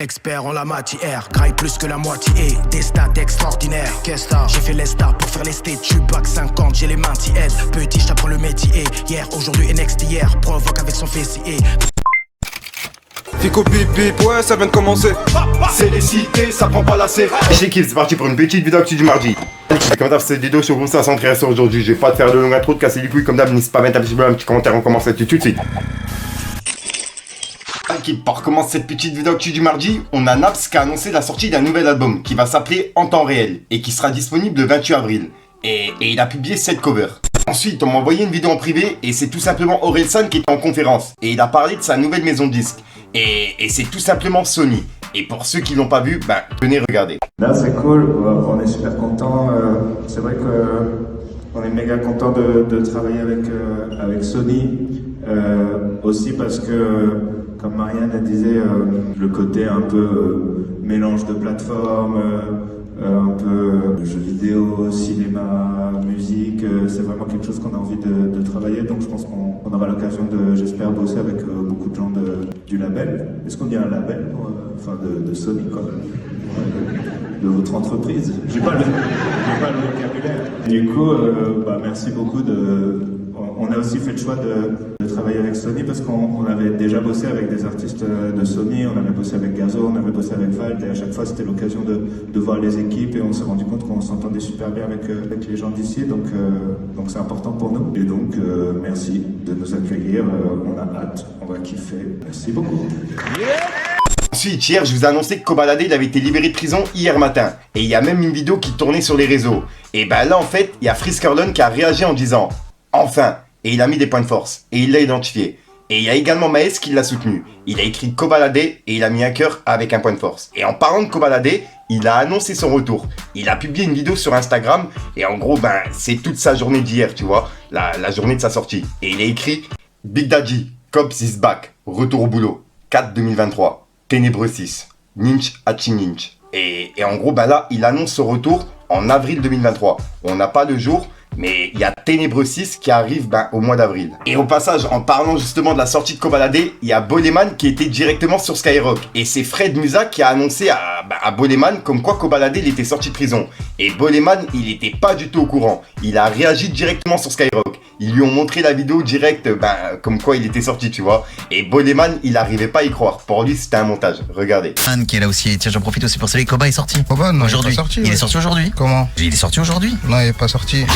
Expert en la matière, graille plus que la moitié, des stats extraordinaires. Qu'est-ce que j'ai fait les stats pour faire les stats, tu bac 50, j'ai les mains tièdes. Petit, j'apprends le métier, hier, aujourd'hui et next hier, provoque avec son fessier. Fico bip bip, ouais ça vient de commencer. C'est les cités, ça prend pas la serre. L'équipe, c'est parti pour une petite vidéo actu du mardi. Comment t'as fait cette vidéo sur vous, ça s'intéresse aujourd'hui. Je vais pas te faire de longue intro, de casser les couilles comme d'hab, n'hésite pas à mettre un petit commentaire, on commence tout de suite. Équipe, pour commencer cette petite vidéo actu du mardi, on a Naps qui a annoncé la sortie d'un nouvel album qui va s'appeler En temps réel et qui sera disponible le 28 avril. Et il a publié 7 covers. Ensuite, on m'a envoyé une vidéo en privé et c'est tout simplement Orelsan qui était en conférence. Et il a parlé de sa nouvelle maison de disques. Et c'est tout simplement Sony. Et pour ceux qui l'ont pas vu, venez regarder. Là, c'est cool, on est super content. C'est vrai qu'on est méga content de travailler avec Sony. Aussi parce que, comme Marianne elle disait, le côté un peu mélange de plateformes, un peu jeux vidéo, cinéma, musique, c'est vraiment quelque chose qu'on a envie de travailler. Donc je pense qu'on aura l'occasion j'espère, bosser avec beaucoup de gens du label. Est-ce qu'on dit un label, de Sony quand même, de votre entreprise? J'ai pas le vocabulaire. Du coup, merci beaucoup On a aussi fait le choix de travailler avec Sony parce qu'on avait déjà bossé avec des artistes de Sony, on avait bossé avec Gazo, on avait bossé avec Vald, et à chaque fois c'était l'occasion de voir les équipes et on s'est rendu compte qu'on s'entendait super bien avec les gens d'ici, donc c'est important pour nous. Et donc merci de nous accueillir, on a hâte, on va kiffer. Merci beaucoup. Ensuite, hier, je vous ai annoncé que Kobalade il avait été libéré de prison hier matin. Et il y a même une vidéo qui tournait sur les réseaux. Et là, en fait, il y a Friskerlon qui a réagi en disant « Enfin !» Et il a mis des points de force. Et il l'a identifié. Et il y a également Maes qui l'a soutenu. Il a écrit Kobalade et il a mis un cœur avec un point de force. Et en parlant de Kobalade, il a annoncé son retour. Il a publié une vidéo sur Instagram. Et en gros, c'est toute sa journée d'hier, tu vois. La journée de sa sortie. Et il a écrit « Big Daddy, Cops is back. Retour au boulot. 4 2023. Ténébreux 6, Ninch Hachi Ninch. Et en gros, là, il annonce son retour en avril 2023. On n'a pas le jour, mais il y a Ténébreux 6 qui arrive au mois d'avril. Et au passage, en parlant justement de la sortie de Kobalade, il y a Boleman qui était directement sur Skyrock. Et c'est Fred Musa qui a annoncé à Boleman comme quoi Kobalade il était sorti de prison. Et Boleman, il n'était pas du tout au courant. Il a réagi directement sur Skyrock. Ils lui ont montré la vidéo directe, comme quoi il était sorti, tu vois. Et Boleman, il n'arrivait pas à y croire. Pour lui, c'était un montage. Regardez. Anne qui est là aussi. Tiens, j'en profite aussi pour saluer. Koba est sorti. Koba, non, aujourd'hui. Il est sorti aujourd'hui. Comment? Il est sorti aujourd'hui. Non, il est pas sorti.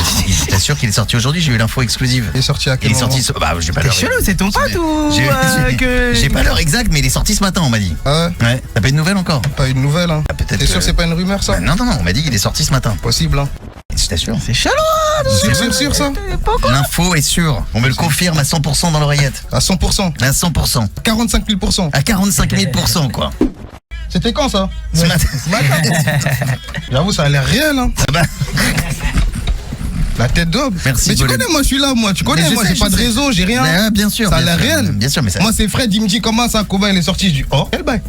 T'es sûr qu'il est sorti aujourd'hui? J'ai eu l'info exclusive. Il est sorti à quel moment? Il est sorti. J'ai pas l'heure. Chelou, c'est ton pote ou J'ai pas l'heure exacte, mais il est sorti ce matin, on m'a dit. Ah ouais? Ouais. T'as pas une nouvelle encore? Pas une nouvelle, hein. Peut-être. T'es sûr que c'est pas une rumeur, ça? Non, on m'a dit qu'il est sorti ce matin. Possible, hein. Je t'assure. C'est chelou. Sûr, ça? L'info est sûre. On me le confirme à 100% dans l'oreillette. À 100%. À 100%. 45 000%. À 45 000%, quoi. C'était quand, ça? Ce matin. J'avoue, ça a l'air réel, hein. Ah bah. La tête d'homme. Merci. Mais tu connais, moi, je suis là, moi. Tu connais, moi, j'ai pas de réseau, j'ai rien. Mais, bien sûr. Ça a l'air réel. Bien sûr, mais ça. Moi, c'est Fred, il me dit comment ça, Koba, il est sorti. Je dis, oh, quel bail.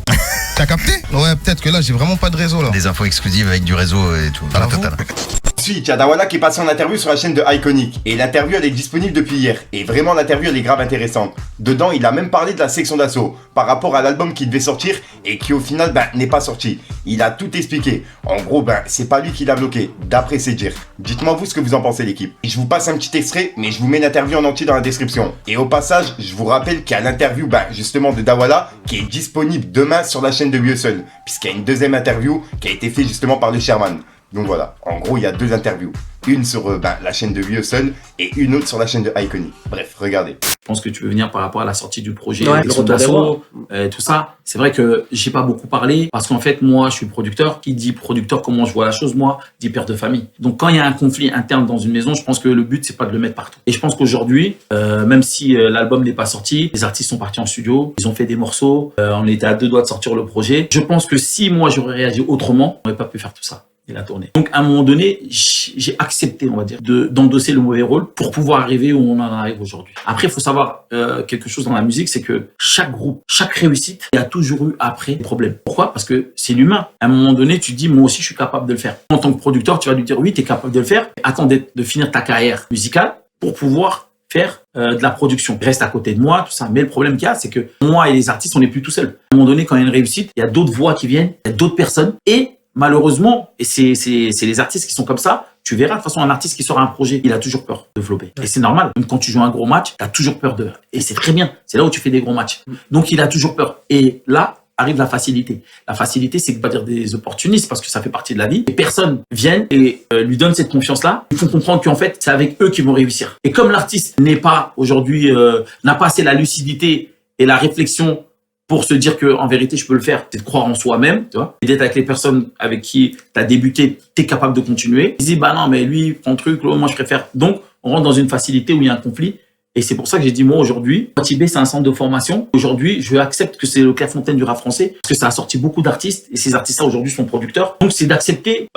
T'as capté? Ouais, peut-être que là, j'ai vraiment pas de réseau, là. Des infos exclusives avec du réseau et tout. La totale. Ensuite, il y a Dawala qui est passé en interview sur la chaîne de Iconic. Et l'interview, elle est disponible depuis hier. Et vraiment, l'interview, elle est grave intéressante. Dedans, il a même parlé de la section d'assaut par rapport à l'album qui devait sortir et qui, au final, n'est pas sorti. Il a tout expliqué. En gros, c'est pas lui qui l'a bloqué, d'après ses dires. Dites-moi vous ce que vous en pensez, l'équipe. Et je vous passe un petit extrait, mais je vous mets l'interview en entier dans la description. Et au passage, je vous rappelle qu'il y a l'interview, justement, de Dawala qui est disponible demain sur la chaîne de Hustle, puisqu'il y a une deuxième interview qui a été faite justement par le Sherman. Donc voilà, en gros, il y a 2 interviews. Une sur la chaîne de Hustle et une autre sur la chaîne de Iconic. Bref, regardez. Je pense que tu veux venir par rapport à la sortie du projet, Ouais, le retour d'assaut, tout ça. C'est vrai que j'ai pas beaucoup parlé parce qu'en fait, moi, je suis producteur. Qui dit producteur, comment je vois la chose, moi, dit père de famille. Donc, quand il y a un conflit interne dans une maison, je pense que le but, c'est pas de le mettre partout. Et je pense qu'aujourd'hui, même si l'album n'est pas sorti, les artistes sont partis en studio, ils ont fait des morceaux, on était à 2 doigts de sortir le projet. Je pense que si moi, j'aurais réagi autrement, on n'aurait pas pu faire tout ça. Et la tournée. Donc, à un moment donné, j'ai accepté, on va dire, d'endosser le mauvais rôle pour pouvoir arriver où on en arrive aujourd'hui. Après, il faut savoir quelque chose dans la musique, c'est que chaque groupe, chaque réussite, il y a toujours eu après des problèmes. Pourquoi? Parce que c'est l'humain. À un moment donné, tu te dis, moi aussi, je suis capable de le faire. En tant que producteur, tu vas lui dire, oui, tu es capable de le faire. Attends de finir ta carrière musicale pour pouvoir faire de la production. Ils restent à côté de moi, tout ça. Mais le problème qu'il y a, c'est que moi et les artistes, on n'est plus tout seuls. À un moment donné, quand il y a une réussite, il y a d'autres voix qui viennent, il y a d'autres personnes. Et malheureusement, et c'est les artistes qui sont comme ça, tu verras de toute façon un artiste qui sort un projet, il a toujours peur de flopper. Et c'est normal. Même quand tu joues un gros match, tu as toujours peur de... Et c'est très bien. C'est là où tu fais des gros matchs. Donc il a toujours peur. Et là, arrive la facilité. La facilité, c'est pas dire des opportunistes parce que ça fait partie de la vie. Et personne viennent et lui donne cette confiance-là. Ils font comprendre qu'en fait, c'est avec eux qu'ils vont réussir. Et comme l'artiste n'est pas aujourd'hui, n'a pas assez la lucidité et la réflexion pour se dire que en vérité, je peux le faire, c'est de croire en soi-même, tu vois, et d'être avec les personnes avec qui tu as débuté, tu es capable de continuer. Ils disent, bah non, mais lui, prend le truc, moi, je préfère. Donc, on rentre dans une facilité où il y a un conflit. Et c'est pour ça que j'ai dit, moi, aujourd'hui, Tibé, c'est un centre de formation. Aujourd'hui, je accepte que c'est le Clairefontaine du rap français parce que ça a sorti beaucoup d'artistes et ces artistes-là, aujourd'hui, sont producteurs. Donc, c'est d'accepter,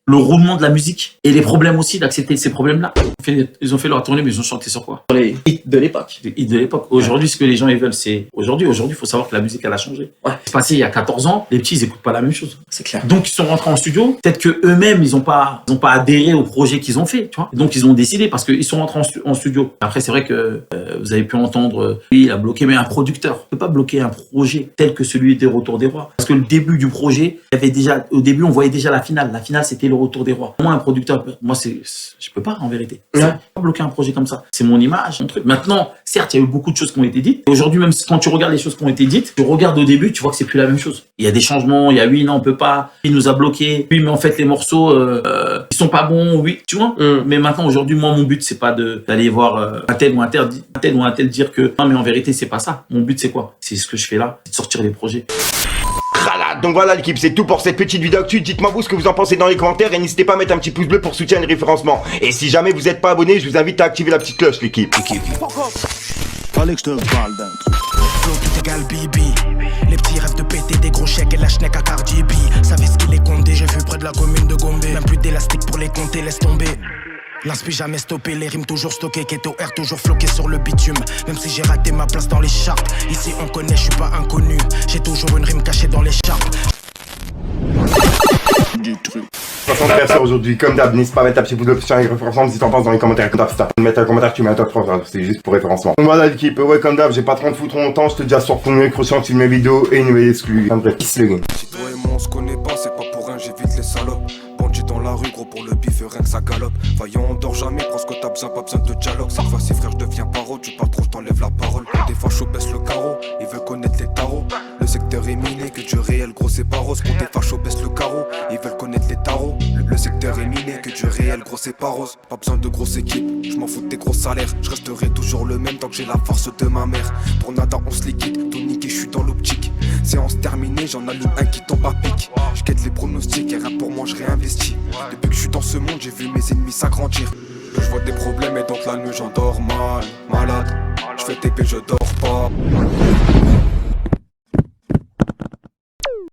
le roulement de la musique et les problèmes aussi, d'accepter ces problèmes-là. Ils ont fait leur tournée, mais ils ont chanté sur quoi? Sur les hits de l'époque. Les hits de l'époque. Aujourd'hui, ce que les gens ils veulent, c'est aujourd'hui, il faut savoir que la musique, elle a changé. Ouais. C'est passé il y a 14 ans, les petits, ils écoutent pas la même chose. C'est clair. Donc, ils sont rentrés en studio. Peut-être que eux-mêmes, ils ont pas adhéré au projet qu'ils ont fait, tu vois. Donc, ils ont décidé parce qu'ils sont rentrés en studio. Après, c'est vrai que vous avez pu entendre, oui, il a bloqué, mais un producteur ne peut pas bloquer un projet tel que celui des Retours des Rois. Parce que le début du projet, au début, on voyait déjà la finale. La finale, c'était le Retour des Rois. Moi, un producteur, je peux pas, en vérité. Je peux pas bloquer un projet comme ça. C'est mon image, mon truc. Maintenant, certes, il y a eu beaucoup de choses qui ont été dites. Et aujourd'hui, même quand tu regardes les choses qui ont été dites, tu regardes au début, tu vois que c'est plus la même chose. Il y a des changements, il y a oui, non, on peut pas. Il nous a bloqué. Oui, mais en fait, les morceaux, ils sont pas bons. Oui, tu vois. Mais maintenant, aujourd'hui, moi, mon but, c'est pas d'aller voir un tel ou un tel dire que non, mais en vérité, c'est pas ça. Mon but, c'est quoi? C'est ce que je fais là, c'est de sortir des projets. Donc voilà l'équipe, c'est tout pour cette petite vidéo actu. Dites-moi vous ce que vous en pensez dans les commentaires et n'hésitez pas à mettre un petit pouce bleu pour soutenir le référencement. Et si jamais vous n'êtes pas abonné, je vous invite à activer la petite cloche l'équipe. Fallait que je te parle d'un truc. Flow tout égal Bibi. Les petits rêves de péter des gros chèques et la schneck à Cardi B. Savez ce qu'il est condé, j'ai vu près de la commune de Gombe. Même plus d'élastique pour les compter, laisse tomber. L'inspi jamais stoppé, les rimes toujours stockées, Keto R toujours floqué sur le bitume. Même si j'ai raté ma place dans les charts, ici on connaît, je suis pas inconnu. J'ai toujours une rime cachée dans les charts. Du truc. 60 personnes aujourd'hui, comme d'hab, n'hésite pas à mettre un petit pouce bleu sur les référencements, si t'en penses dans les commentaires. Comme d'hab, si t'as pas mettre un commentaire, tu mets un top 3, c'est juste pour référencement. Donc voilà l'équipe, ouais comme d'hab, j'ai pas trop de foutre longtemps, je te dis à sur fond croissant sur mes vidéos et une nouvelle exclue. En bref, kiss le game. Si toi et moi on se connaît pas, c'est pas pour rien, j'évite les salopes. Bandit dans la rue, gros pour le bif, rien que ça galope. Vaillant, on dort jamais, parce que t'as besoin, pas besoin de dialogue. Cette fois-ci frère, je deviens paro, tu parles trop, je t'enlève la parole. Des fachos baisse le carreau, ils veulent connaître les tarots. Le secteur est miné, que du réel, gros c'est pas rose. Pour des fachos baisse le carreau, ils veulent connaître les tarots. Le secteur est miné, que du réel, gros c'est pas rose. Pas besoin de grosse équipe, je m'en fous de tes gros salaires. Je resterai toujours le même tant que j'ai la force de ma mère. Pour nada on se liquide, tout niqué, je suis dans l'optique. Séance terminée, j'en allume un qui tombe à pic. Je quête les pronostics et rien pour moi je réinvestis. Depuis que je suis dans ce monde, j'ai vu mes ennemis s'agrandir. Je vois des problèmes et donc la nuit j'en dors malade. Je fais TP, je dors pas.